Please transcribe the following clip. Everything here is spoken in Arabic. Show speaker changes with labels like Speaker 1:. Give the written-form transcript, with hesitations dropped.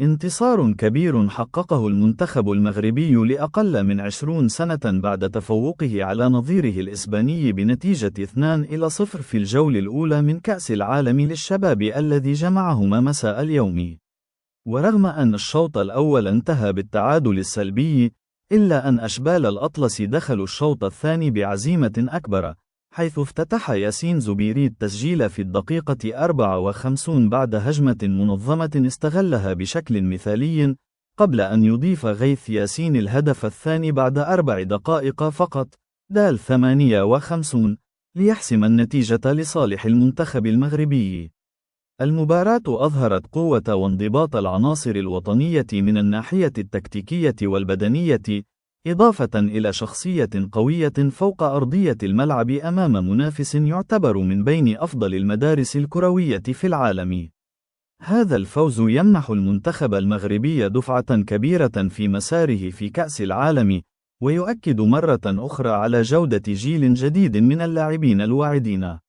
Speaker 1: انتصار كبير حققه المنتخب المغربي لأقل من 20 سنة بعد تفوقه على نظيره الإسباني بنتيجة 2-0 في الجولة الأولى من كأس العالم للشباب الذي جمعهما مساء اليوم. ورغم أن الشوط الأول انتهى بالتعادل السلبي، إلا أن أشبال الأطلس دخلوا الشوط الثاني بعزيمة أكبر، حيث افتتح ياسين زبيري التسجيل في الدقيقة 54 بعد هجمة منظمة استغلها بشكل مثالي، قبل أن يضيف غيث ياسين الهدف الثاني بعد 4 دقائق فقط، دال 58، ليحسم النتيجة لصالح المنتخب المغربي. المباراة أظهرت قوة وانضباط العناصر الوطنية من الناحية التكتيكية والبدنية، إضافة إلى شخصية قوية فوق أرضية الملعب أمام منافس يعتبر من بين أفضل المدارس الكروية في العالم. هذا الفوز يمنح المنتخب المغربي دفعة كبيرة في مساره في كأس العالم، ويؤكد مرة أخرى على جودة جيل جديد من اللاعبين الواعدين.